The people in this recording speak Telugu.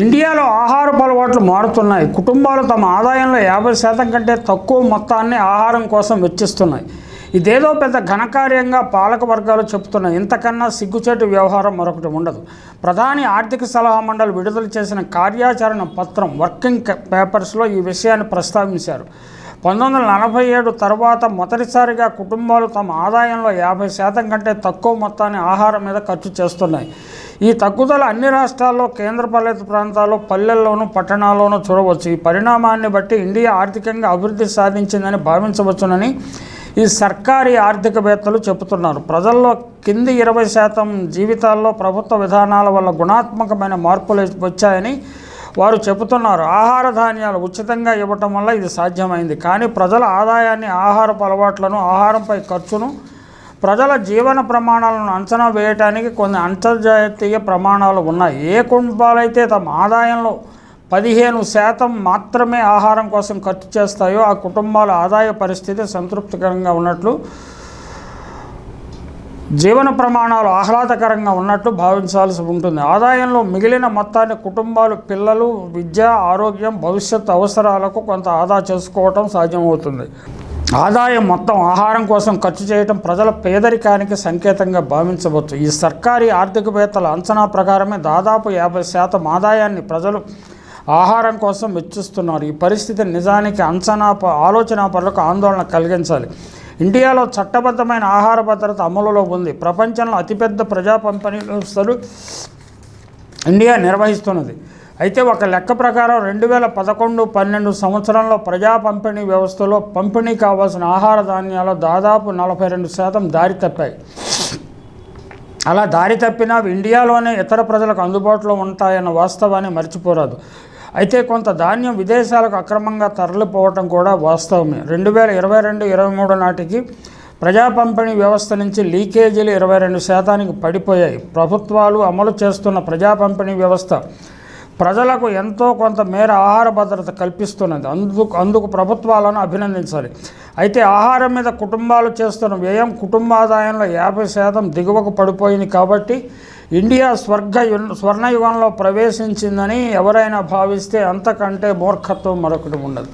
ఇండియాలో ఆహారపు అలవాట్లు మారుతున్నాయి. కుటుంబాలు తమ ఆదాయంలో 50% కంటే తక్కువ మొత్తాన్ని ఆహారం కోసం వెచ్చిస్తున్నాయి. ఇదేదో పెద్ద ఘనకార్యంగా పాలక వర్గాలు చెబుతున్నాయి. ఇంతకన్నా సిగ్గుచేటు వ్యవహారం మరొకటి ఉండదు. ప్రధాని ఆర్థిక సలహా మండలి విడుదల చేసిన కార్యాచరణ పత్రం వర్కింగ్ పేపర్స్లో ఈ విషయాన్ని ప్రస్తావించారు. 1947 తర్వాత మొదటిసారిగా కుటుంబాలు తమ ఆదాయంలో 50% కంటే తక్కువ మొత్తాన్ని ఆహారం మీద ఖర్చు చేస్తున్నాయి. ఈ తగ్గుదల అన్ని రాష్ట్రాల్లో, కేంద్రపాలిత ప్రాంతాల్లో, పల్లెల్లోనూ పట్టణాల్లోనూ చూడవచ్చు. ఈ పరిణామాన్ని బట్టి ఇండియా ఆర్థికంగా అభివృద్ధి సాధించిందని భావించవచ్చునని ఈ సర్కారీ ఆర్థికవేత్తలు చెబుతున్నారు. ప్రజల్లో కింది 20% జీవితాల్లో ప్రభుత్వ విధానాల వల్ల గుణాత్మకమైన మార్పులు వచ్చాయని వారు చెబుతున్నారు. ఆహార ధాన్యాలు ఉచితంగా ఇవ్వటం వల్ల ఇది సాధ్యమైంది. కానీ ప్రజల ఆదాయాన్ని, ఆహారపు అలవాట్లను, ఆహారంపై ఖర్చును, ప్రజల జీవన ప్రమాణాలను అంచనా వేయటానికి కొన్ని అంతర్జాతీయ ప్రమాణాలు ఉన్నాయి. ఏ కుటుంబాలైతే తమ ఆదాయంలో 15% మాత్రమే ఆహారం కోసం ఖర్చు చేస్తాయో ఆ కుటుంబాల ఆదాయ పరిస్థితి సంతృప్తికరంగా ఉన్నట్లు, జీవన ప్రమాణాలు ఆహ్లాదకరంగా ఉన్నట్లు భావించాల్సి ఉంటుంది. ఆదాయంలో మిగిలిన మొత్తాన్ని కుటుంబాలు పిల్లలు, విద్య, ఆరోగ్యం, భవిష్యత్తు అవసరాలకు కొంత ఆదా చేసుకోవటం సాధ్యమవుతుంది. ఆదాయం మొత్తం ఆహారం కోసం ఖర్చు చేయటం ప్రజల పేదరికానికి సంకేతంగా భావించవచ్చు. ఈ సర్కారీ ఆర్థికవేత్తల అంచనా ప్రకారమే దాదాపు 50% ఆదాయాన్ని ప్రజలు ఆహారం కోసం వెచ్చిస్తున్నారు. ఈ పరిస్థితి నిజానికి ఆలోచనాపరులకు ఆందోళన కలిగించాలి. ఇండియాలో చట్టబద్ధమైన ఆహార భద్రత అమలులో ఉంది. ప్రపంచంలో అతిపెద్ద ప్రజా పంపిణీ వ్యవస్థలు ఇండియా నిర్వహిస్తున్నది. అయితే ఒక లెక్క ప్రకారం 2011-12 సంవత్సరంలో ప్రజా పంపిణీ వ్యవస్థలో పంపిణీ కావాల్సిన ఆహార ధాన్యాలు దాదాపు 42% దారి తప్పాయి. అలా దారి తప్పినా ఇండియాలోనే ఇతర ప్రజలకు అందుబాటులో ఉంటాయన్న వాస్తవాన్ని మర్చిపోరాదు. అయితే కొంత ధాన్యం విదేశాలకు అక్రమంగా తరలిపోవటం కూడా వాస్తవమే. 2022-23 నాటికి ప్రజా పంపిణీ వ్యవస్థ నుంచి లీకేజీలు 22% పడిపోయాయి. ప్రభుత్వాలు అమలు చేస్తున్న ప్రజా పంపిణీ వ్యవస్థ ప్రజలకు ఎంతో కొంత మేర ఆహార భద్రత కల్పిస్తున్నది. అందుకు ప్రభుత్వాలను అభినందించాలి. అయితే ఆహారం మీద కుటుంబాలు చేస్తున్న వ్యయం కుటుంబ ఆదాయంలో 50% దిగువకు పడిపోయింది. కాబట్టి ఇండియా స్వర్ణయుగంలో ప్రవేశించిందని ఎవరైనా భావిస్తే అంతకంటే మూర్ఖత్వం మరొకటి ఉండదు.